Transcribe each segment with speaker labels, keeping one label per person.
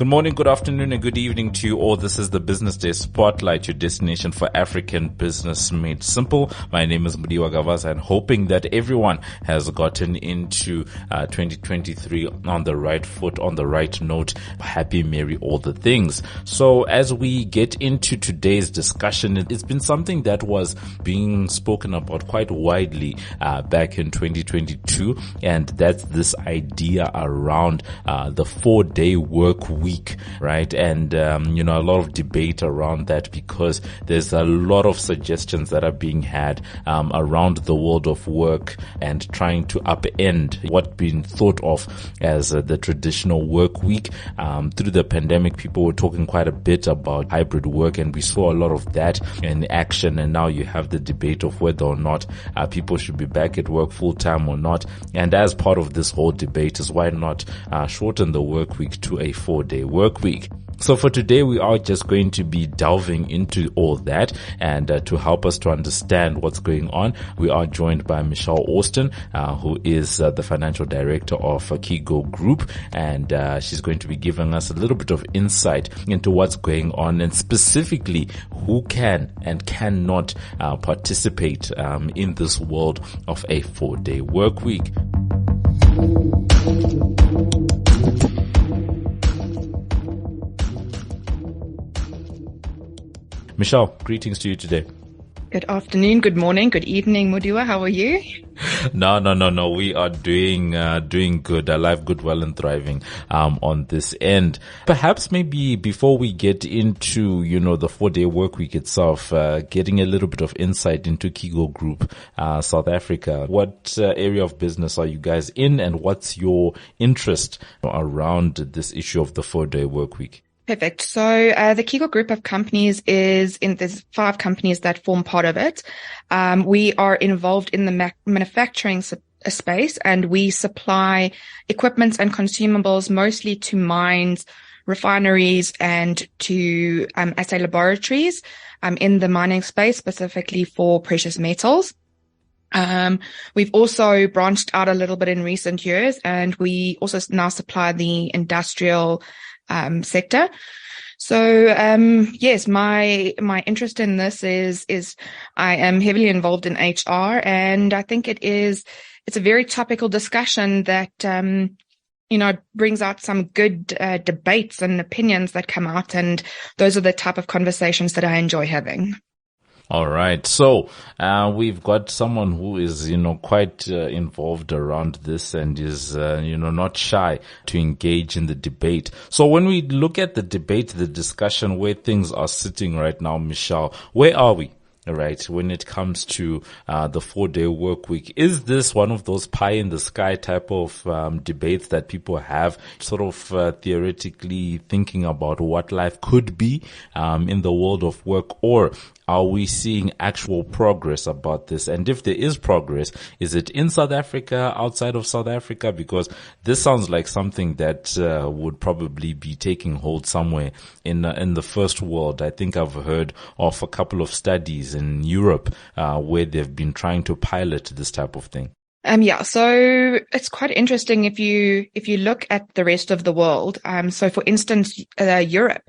Speaker 1: Good morning, good afternoon, and good evening to you all. This is the Business Day Spotlight, your destination for African business made simple. My name is Mudiwa Gavaza, and hoping that everyone has gotten into 2023 on the right foot, on the right note. Happy, merry, all the things. So as we get into today's discussion, it's been something that was being spoken about quite widely back in 2022, and that's this idea around the 4-day work week, right? And, a lot of debate around that because there's a lot of suggestions that are being had around the world of work and trying to upend what's been thought of as the traditional work week. Through the pandemic, people were talking quite a bit about hybrid work, and we saw a lot of that in action. And now you have the debate of whether or not people should be back at work full time or not. And as part of this whole debate is why not shorten the work week to a 4-day work week. So for today, we are just going to be delving into all that, and to help us to understand what's going on, we are joined by Michelle Austin, who is the financial director of Kigo Group, and she's going to be giving us a little bit of insight into what's going on and specifically who can and cannot participate in this world of a 4-day work week. Michelle, greetings to you today.
Speaker 2: Good afternoon, good morning, good evening, Mudiwa. How are you?
Speaker 1: No. We are doing good. Alive, good, well, and thriving on this end. Perhaps maybe before we get into, the 4-day work week itself, getting a little bit of insight into Kigo Group, South Africa. What area of business are you guys in, and what's your interest around this issue of the 4-day work week?
Speaker 2: Perfect. So the Kigo Group of companies there's 5 companies that form part of it. We are involved in the manufacturing space, and we supply equipment and consumables mostly to mines, refineries, and to assay laboratories in the mining space, specifically for precious metals. We've also branched out a little bit in recent years, and we also now supply the industrial sector. So, yes, my interest in this is I am heavily involved in HR, and I think it's a very topical discussion that, brings out some good, debates and opinions that come out. And those are the type of conversations that I enjoy having.
Speaker 1: All right. So, we've got someone who is, quite involved around this and is, not shy to engage in the debate. So when we look at the debate, the discussion, where things are sitting right now, Michelle, where are we? Right, when it comes to the 4-day work week? Is this one of those pie in the sky type of debates that people have, sort of theoretically thinking about what life could be in the world of work, or are we seeing actual progress about this? And if there is progress, is it in South Africa, outside of South Africa? Because this sounds like something that would probably be taking hold somewhere in the first world. I think I've heard of a couple of studies in Europe where they've been trying to pilot this type of thing.
Speaker 2: So it's quite interesting if you look at the rest of the world. So for instance, Europe,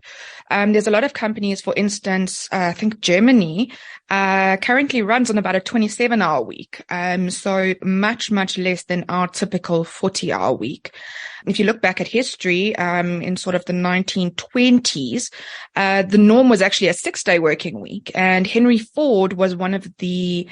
Speaker 2: there's a lot of companies, for instance, I think Germany, currently runs on about a 27-hour week. So much less than our typical 40-hour week. If you look back at history, in sort of the 1920s, the norm was actually a 6-day working week. And Henry Ford was one of the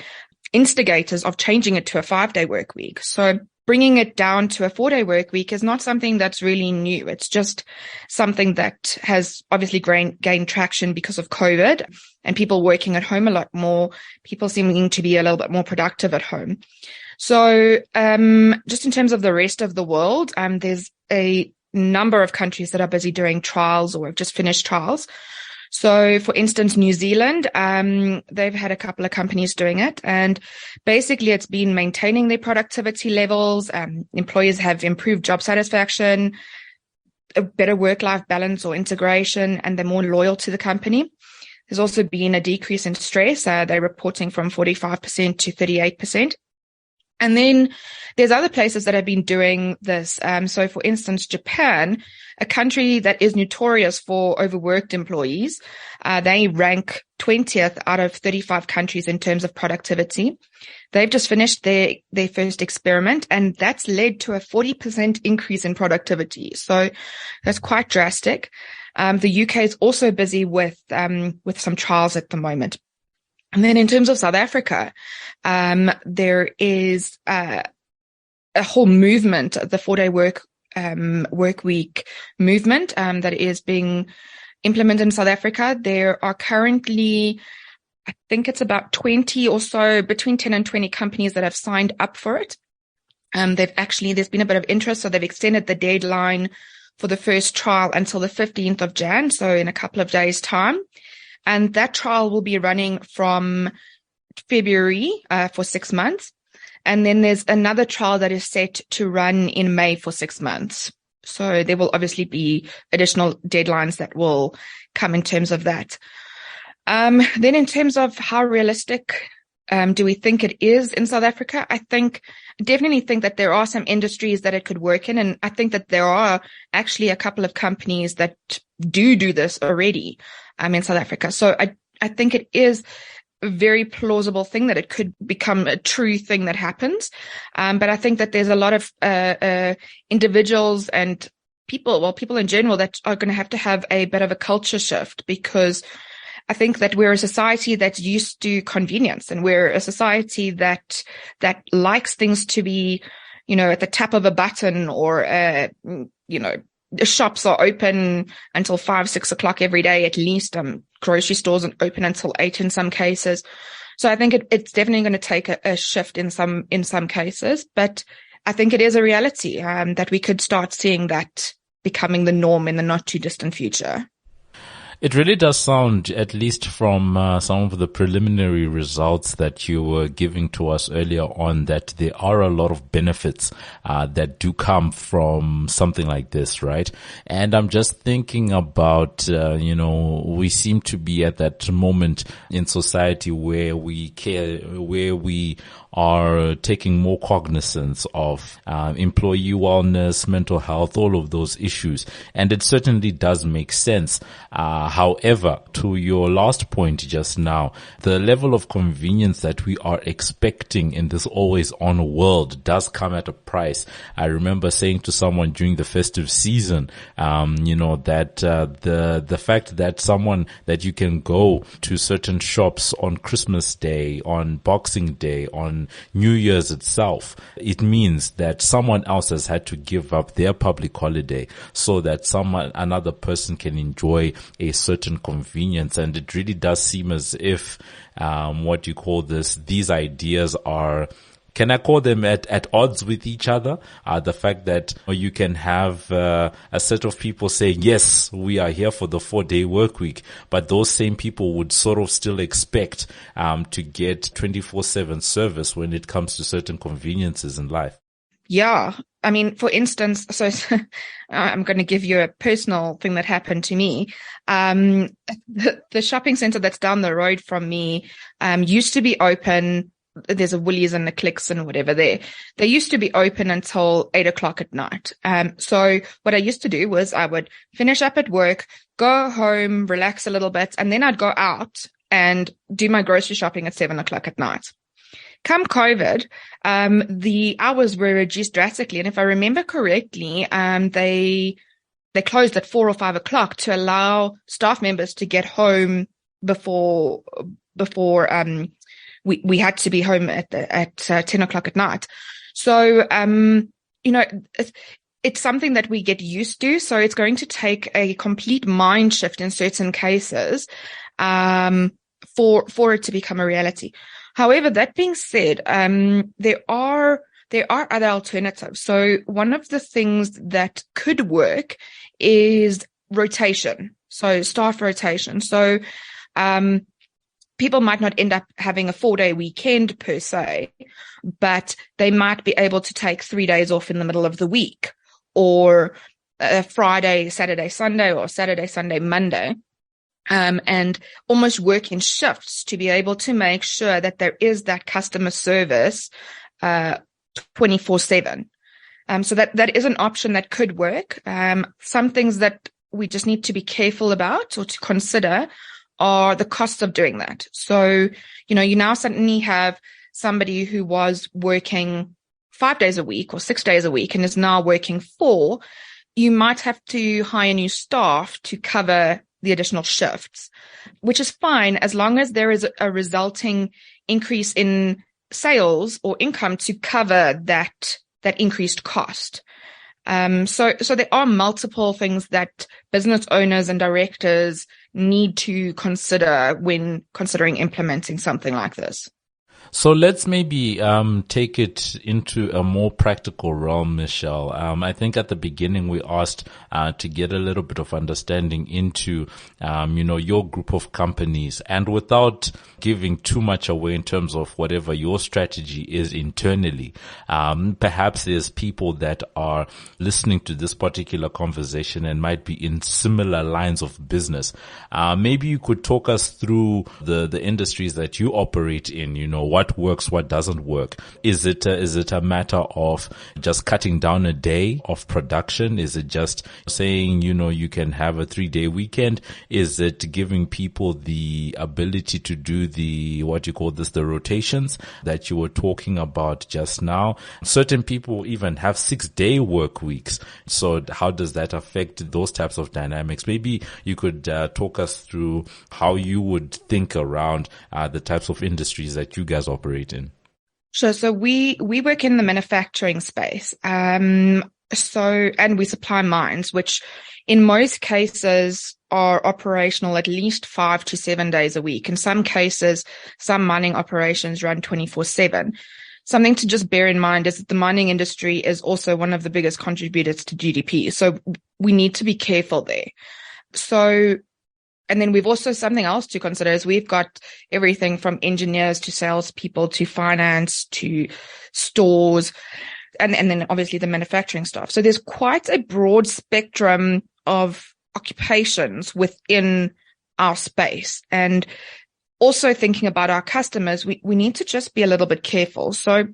Speaker 2: instigators of changing it to a 5-day work week. So bringing it down to a 4-day work week is not something that's really new. It's just something that has obviously gained traction because of COVID and people working at home a lot more, people seeming to be a little bit more productive at home. So, just in terms of the rest of the world, there's a number of countries that are busy doing trials or have just finished trials. So, for instance, New Zealand, they've had a couple of companies doing it, and basically it's been maintaining their productivity levels. Employees have improved job satisfaction, a better work-life balance or integration, and they're more loyal to the company. There's also been a decrease in stress. They're reporting from 45% to 38%. And then there's other places that have been doing this. So for instance, Japan, a country that is notorious for overworked employees, they rank 20th out of 35 countries in terms of productivity. They've just finished their first experiment, and that's led to a 40% increase in productivity. So that's quite drastic. The UK is also busy with some trials at the moment. And then in terms of South Africa, there is a whole movement, the 4-day work week movement, that is being implemented in South Africa. There are currently, I think it's about 20 or so, between 10 and 20 companies that have signed up for it. There's been a bit of interest, so they've extended the deadline for the first trial until the 15th of Jan, so in a couple of days' time. And that trial will be running from February for 6 months. And then there's another trial that is set to run in May for 6 months. So there will obviously be additional deadlines that will come in terms of that. Then in terms of how realistic do we think it is in South Africa? I definitely think that there are some industries that it could work in. And I think that there are actually a couple of companies that do this already in South Africa. So I think it is a very plausible thing that it could become a true thing that happens. But I think that there's a lot of individuals and people in general that are going to have a bit of a culture shift, because I think that we're a society that's used to convenience, and we're a society that likes things to be, at the tap of a button, or, the shops are open until 5, 6 o'clock every day, at least. Grocery stores are open until 8 in some cases. So I think it's definitely going to take a shift in some cases, but I think it is a reality, that we could start seeing that becoming the norm in the not too distant future.
Speaker 1: It really does sound, at least from some of the preliminary results that you were giving to us earlier on, that there are a lot of benefits that do come from something like this, right? And I'm just thinking about, we seem to be at that moment in society where we are taking more cognizance of employee wellness, mental health, all of those issues. And it certainly does make sense. However, to your last point just now, the level of convenience that we are expecting in this always on world does come at a price. I remember saying to someone during the festive season, that the fact that you can go to certain shops on Christmas Day, on Boxing Day, on New Year's itself, it means that someone else has had to give up their public holiday so that another person can enjoy a certain convenience. And it really does seem as if these ideas are, can I call them at odds with each other? The fact that you can have a set of people saying, yes, we are here for the 4-day work week, but those same people would sort of still expect to get 24/7 service when it comes to certain conveniences in life.
Speaker 2: Yeah. I mean, for instance, so I'm going to give you a personal thing that happened to me. The shopping center that's down the road from me used to be open. There's a Woolies and a Clicks and whatever there. They used to be open until 8 o'clock at night. So what I used to do was I would finish up at work, go home, relax a little bit, and then I'd go out and do my grocery shopping at 7 o'clock at night. Come COVID, the hours were reduced drastically. And if I remember correctly, they closed at 4 or 5 o'clock to allow staff members to get home before we had to be home at 10 o'clock at night. So, it's something that we get used to. So it's going to take a complete mind shift in certain cases, for it to become a reality. However, that being said, there are other alternatives. So one of the things that could work is rotation. So staff rotation. So, people might not end up having a 4-day weekend per se, but they might be able to take 3 days off in the middle of the week, or a Friday, Saturday, Sunday, or Saturday, Sunday, Monday. And almost work in shifts to be able to make sure that there is that customer service, 24/7. So that is an option that could work. Some things that we just need to be careful about or to consider are the costs of doing that. So, you now suddenly have somebody who was working 5 days a week or 6 days a week and is now working 4. You might have to hire new staff to cover the additional shifts, which is fine as long as there is a resulting increase in sales or income to cover that increased cost. So there are multiple things that business owners and directors need to consider when considering implementing something like this.
Speaker 1: So let's maybe take it into a more practical realm, Michelle. I think at the beginning we asked to get a little bit of understanding into your group of companies, and without giving too much away in terms of whatever your strategy is internally, perhaps there's people that are listening to this particular conversation and might be in similar lines of business. Maybe you could talk us through the industries that you operate in, what works, what doesn't work. Is it a matter of just cutting down a day of production? Is it just saying, you can have a 3-day weekend? Is it giving people the ability to do the rotations that you were talking about just now? Certain people even have 6-day work weeks. So how does that affect those types of dynamics? Maybe you could talk us through how you would think around the types of industries that you guys operate in.
Speaker 2: Sure. So we work in the manufacturing space. And we supply mines, which in most cases are operational at least 5 to 7 days a week. In some cases, some mining operations run 24/7. Something to just bear in mind is that the mining industry is also one of the biggest contributors to GDP. So we need to be careful there. And then we've also something else to consider is we've got everything from engineers to salespeople to finance to stores and then obviously the manufacturing staff. So there's quite a broad spectrum of occupations within our space. And also thinking about our customers, we need to just be a little bit careful. So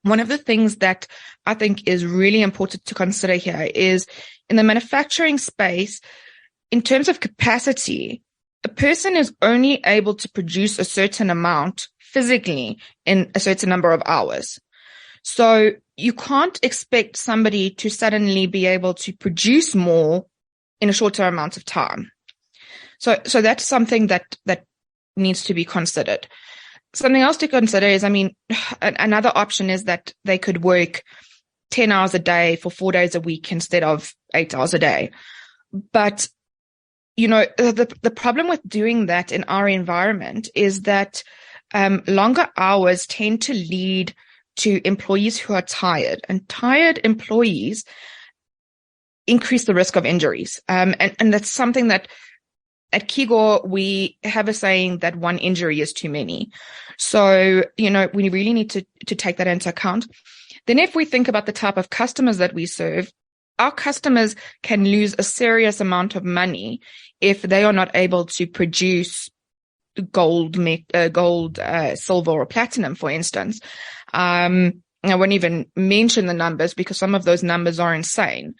Speaker 2: one of the things that I think is really important to consider here is in the manufacturing space, in terms of capacity, a person is only able to produce a certain amount physically in a certain number of hours. So you can't expect somebody to suddenly be able to produce more in a shorter amount of time. So that's something that needs to be considered. Something else to consider is, another option is that they could work 10 hours a day for 4 days a week instead of 8 hours a day. But the problem with doing that in our environment is that longer hours tend to lead to employees who are tired, and tired employees increase the risk of injuries. And that's something that at Kigor, we have a saying that one injury is too many. So, we really need to take that into account. Then if we think about the type of customers that we serve, our customers can lose a serious amount of money if they are not able to produce gold, silver, or platinum, for instance. I won't even mention the numbers because some of those numbers are insane.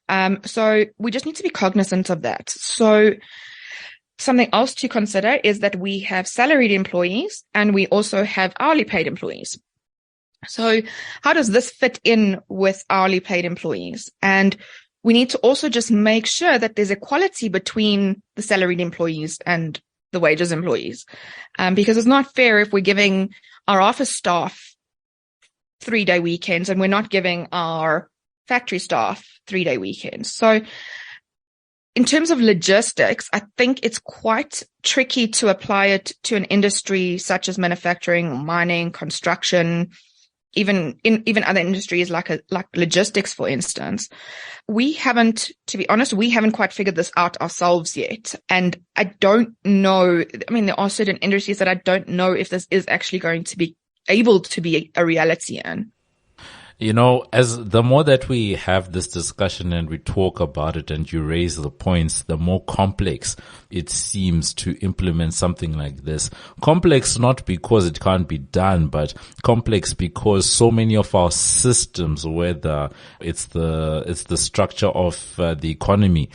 Speaker 2: So we just need to be cognizant of that. So something else to consider is that we have salaried employees and we also have hourly paid employees. So how does this fit in with hourly paid employees? And we need to also just make sure that there's equality between the salaried employees and the wages employees. Because it's not fair if we're giving our office staff 3-day weekends and we're not giving our factory staff 3-day weekends. So in terms of logistics, I think it's quite tricky to apply it to an industry such as manufacturing, mining, construction, even other industries like logistics, for instance. To be honest, we haven't quite figured this out ourselves yet. And I don't know, there are certain industries that I don't know if this is actually going to be able to be a reality in.
Speaker 1: You know, as the more that we have this discussion and we talk about it and you raise the points, the more complex it seems to implement something like this. Complex not because it can't be done, but complex because so many of our systems, whether it's the structure of the economy,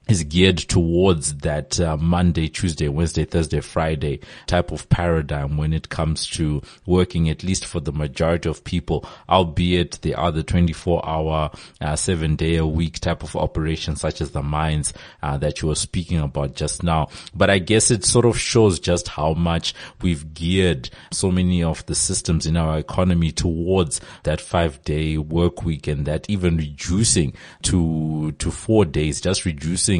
Speaker 1: is geared towards that Monday, Tuesday, Wednesday, Thursday, Friday type of paradigm when it comes to working, at least for the majority of people, albeit they are the 24-hour, 7-day-a-week type of operations, such as the mines that you were speaking about just now. But I guess it sort of shows just how much we've geared so many of the systems in our economy towards that 5-day work week, and that even reducing to 4 days, just reducing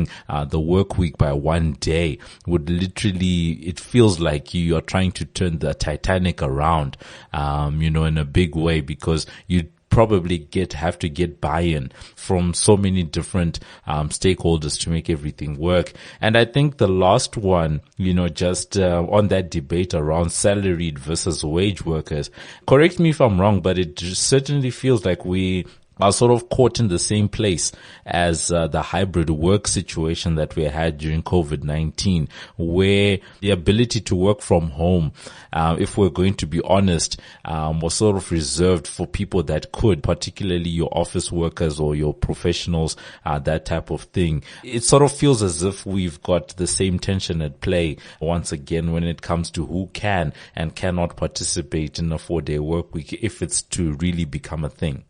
Speaker 1: the work week by 1 day would literally, it feels like you are trying to turn the Titanic around, in a big way, because you probably have to get buy-in from so many different stakeholders to make everything work. And I think the last one, just on that debate around salaried versus wage workers, correct me if I'm wrong, but it certainly feels like we are sort of caught in the same place as the hybrid work situation that we had during COVID-19, where the ability to work from home, if we're going to be honest, was sort of reserved for people that could, particularly your office workers or your professionals, that type of thing. It sort of feels as if we've got the same tension at play once again when it comes to who can and cannot participate in a 4-day work week if it's to really become a thing.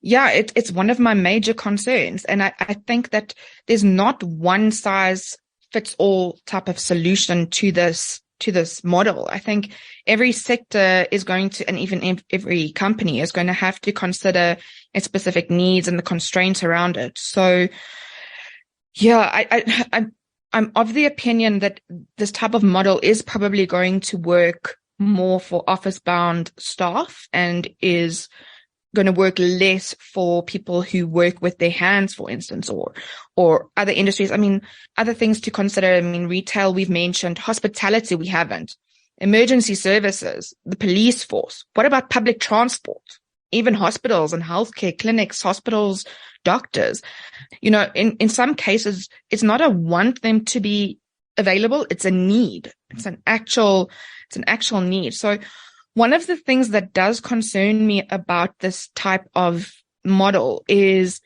Speaker 2: Yeah, it's one of my major concerns. And I think that there's not one size fits all type of solution to this model. I think every sector is going to, and even every company is going to have to consider its specific needs and the constraints around it. So yeah, I'm of the opinion that this type of model is probably going to work more for office bound staff and is going to work less for people who work with their hands, for instance, or other industries. I mean, other things to consider. I mean, retail, we've mentioned. Hospitality, we haven't. Emergency services, the police force. What about public transport? Even hospitals and healthcare clinics, hospitals, doctors. In some cases, it's not a want them to be available. It's a need. It's an actual need. So one of the things that does concern me about this type of model is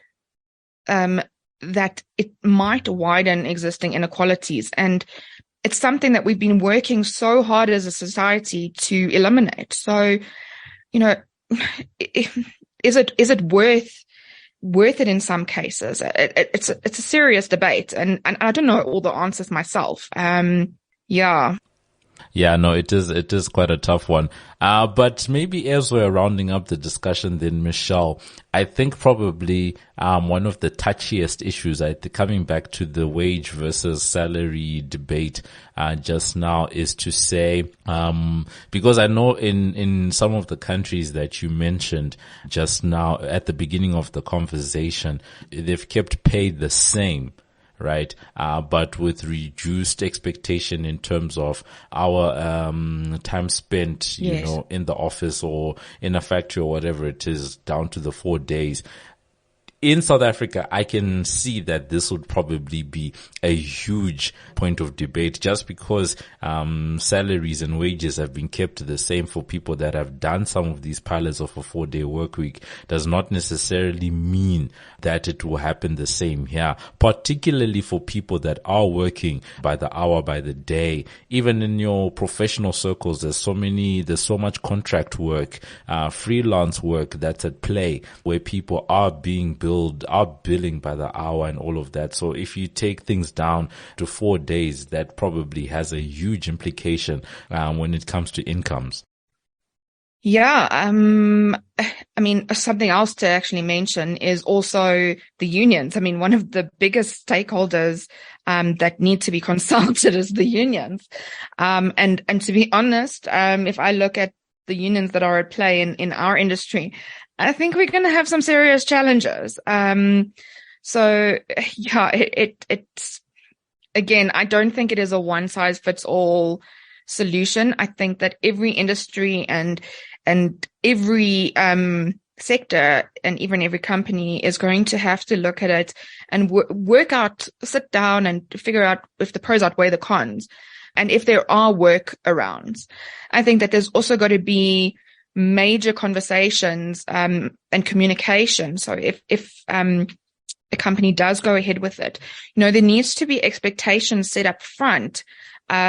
Speaker 2: that it might widen existing inequalities. And it's something that we've been working so hard as a society to eliminate. So, is it worth it in some cases? It's a serious debate. And I don't know all the answers myself. Yeah.
Speaker 1: Yeah, no, it is quite a tough one. But maybe as we're rounding up the discussion then, Michelle, I think probably, one of the touchiest issues, coming back to the wage versus salary debate, just now is to say, because I know in some of the countries that you mentioned just now at the beginning of the conversation, they've kept pay the same. Right. But with reduced expectation in terms of our, time spent,
Speaker 2: Yes.
Speaker 1: In the office or in a factory or whatever it is, down to the 4 days. In South Africa, I can see that this would probably be a huge point of debate just because salaries and wages have been kept the same for people that have done some of these pilots of a 4-day work week does not necessarily mean that it will happen the same here, particularly for people that are working by the hour, by the day. Even in your professional circles, there's so much contract work, freelance work that's at play where people are billing by the hour and all of that. So if you take things down to 4 days, that probably has a huge implication when it comes to incomes.
Speaker 2: Yeah. I mean, something else to actually mention is also the unions. I mean, one of the biggest stakeholders that need to be consulted is the unions. And to be honest, if I look at the unions that are at play in our industry, I think we're going to have some serious challenges. So yeah, it's again, I don't think it is a one size fits all solution. I think that every industry and every sector and even every company is going to have to look at it and work out, sit down and figure out if the pros outweigh the cons and if there are workarounds. I think that there's also got to be major conversations and communication. So if a company does go ahead with it, there needs to be expectations set up front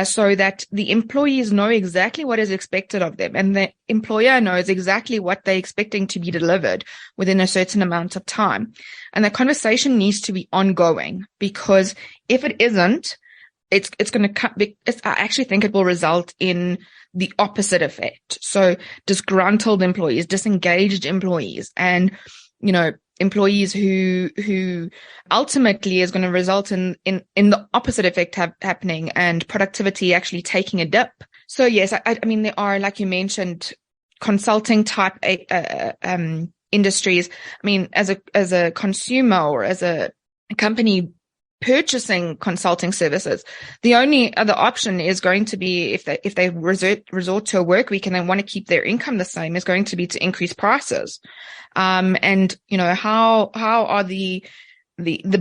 Speaker 2: so that the employees know exactly what is expected of them and the employer knows exactly what they're expecting to be delivered within a certain amount of time. And the conversation needs to be ongoing, because if it isn't, it's going to I actually think it will result in the opposite effect. So disgruntled employees, disengaged employees, and, employees who ultimately is going to result in the opposite effect happening and productivity actually taking a dip. So yes, I mean, there are, like you mentioned, consulting type industries. I mean, as a consumer or as a company purchasing consulting services, the only other option is going to be, if they resort to a work week and they want to keep their income the same, is going to be to increase prices. And how are the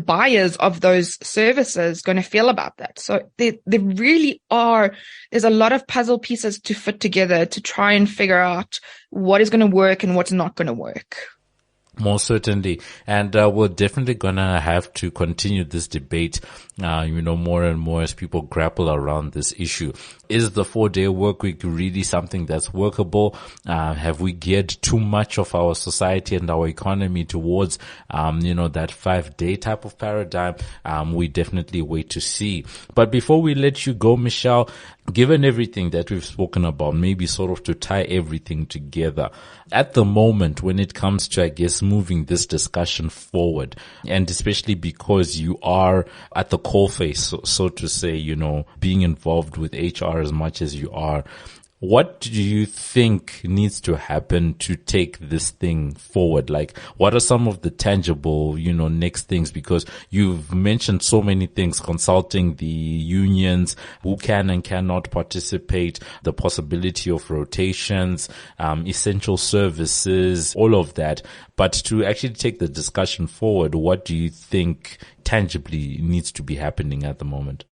Speaker 2: buyers of those services going to feel about that? So there really there's a lot of puzzle pieces to fit together to try and figure out what is going to work and what's not going to work.
Speaker 1: Most certainly. And we're definitely gonna have to continue this debate, more and more as people grapple around this issue. Is the 4-day work week really something that's workable? Have we geared too much of our society and our economy towards, that 5-day type of paradigm? We definitely wait to see. But before we let you go, Michelle, given everything that we've spoken about, maybe sort of to tie everything together, at the moment when it comes to, I guess, moving this discussion forward, and especially because you are at the coalface, so to say, being involved with HR as much as you are, what do you think needs to happen to take this thing forward? Like, what are some of the tangible, next things? Because you've mentioned so many things, consulting the unions, who can and cannot participate, the possibility of rotations, essential services, all of that. But to actually take the discussion forward, what do you think tangibly needs to be happening at the moment?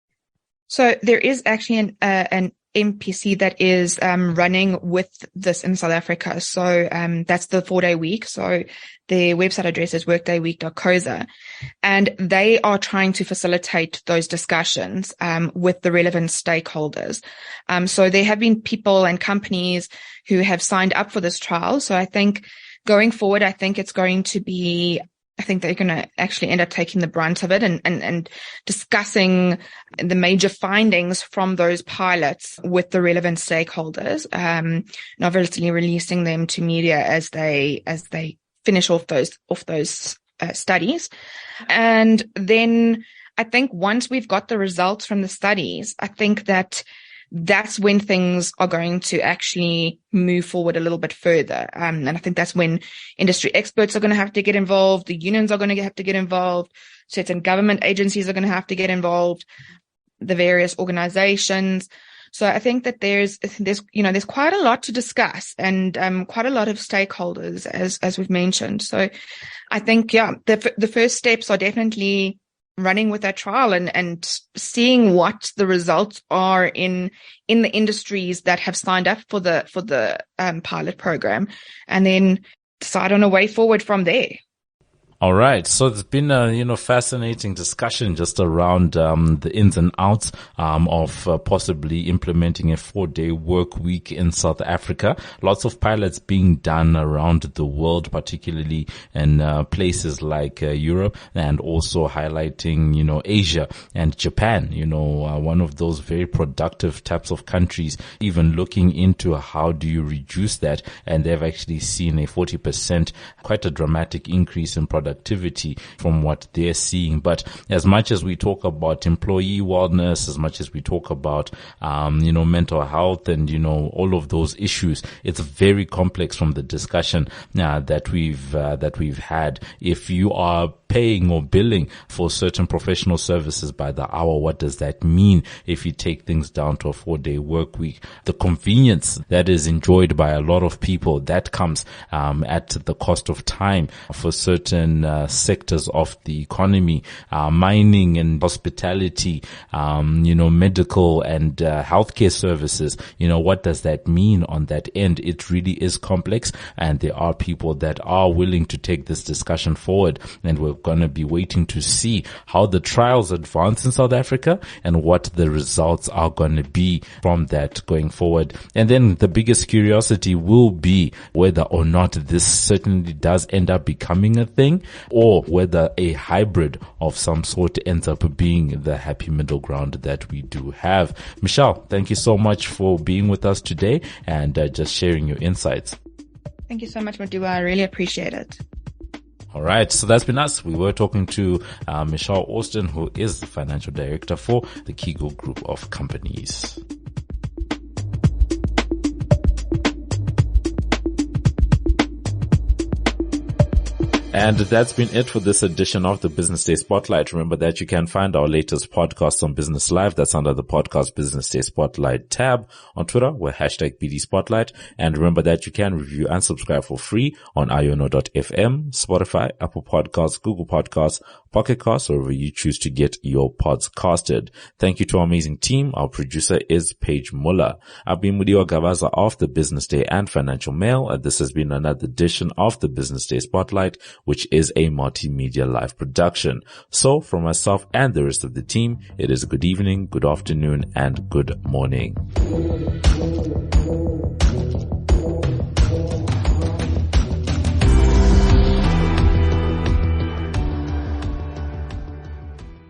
Speaker 2: So there is actually an MPC that is running with this in South Africa. So that's the 4-day week. So their website address is workdayweek.coza, and they are trying to facilitate those discussions with the relevant stakeholders. So there have been people and companies who have signed up for this trial. So I think going forward, I think it's going to be, I think they're going to actually end up taking the brunt of it and discussing the major findings from those pilots with the relevant stakeholders, and obviously releasing them to media as they finish off those studies. And then I think once we've got the results from the studies, I think that's when things are going to actually move forward a little bit further. And I think that's when industry experts are going to have to get involved. The unions are going to have to get involved. Certain government agencies are going to have to get involved, the various organizations. So I think that there's quite a lot to discuss and quite a lot of stakeholders, as we've mentioned. So I think, the first steps are definitely running with that trial and seeing what the results are in the industries that have signed up for the pilot program, and then decide on a way forward from there.
Speaker 1: All right. So it's been a, fascinating discussion just around, the ins and outs, of, possibly implementing a 4-day work week in South Africa. Lots of pilots being done around the world, particularly in, places like, Europe, and also highlighting, Asia and Japan, one of those very productive types of countries, even looking into how do you reduce that. And they've actually seen a 40%, quite a dramatic increase in productivity from what they're seeing. But as much as we talk about employee wellness, as much as we talk about, mental health and, all of those issues, it's very complex from the discussion that we've had. If you are paying or billing for certain professional services by the hour. What does that mean if you take things down to a 4-day work week? The convenience that is enjoyed by a lot of people, that comes at the cost of time for certain sectors of the economy, mining and hospitality, medical and healthcare services. What does that mean on that end? It really is complex, and there are people that are willing to take this discussion forward, and we're going to be waiting to see how the trials advance in South Africa and what the results are going to be from that going forward. And then the biggest curiosity will be whether or not this certainly does end up becoming a thing, or whether a hybrid of some sort ends up being the happy middle ground that we do have. Michelle, thank you so much for being with us today and just sharing your insights.
Speaker 2: Thank you so much, Madiwa. I really appreciate it.
Speaker 1: All right. So that's been us. We were talking to Michelle Austin, who is the financial director for the Kegel Group of Companies. And that's been it for this edition of the Business Day Spotlight. Remember that you can find our latest podcast on Business Live. That's under the podcast Business Day Spotlight tab. On Twitter, we're #BD Spotlight. And remember that you can review and subscribe for free on iono.fm, Spotify, Apple Podcasts, Google Podcasts, Pocket Casts, or wherever you choose to get your pods casted. Thank you to our amazing team. Our producer is Paige Muller. I've been Mudiwa Gavaza of the Business Day and Financial Mail. This has been another edition of the Business Day Spotlight, which is a multimedia live production. So from myself and the rest of the team, it is good evening, good afternoon, and good morning.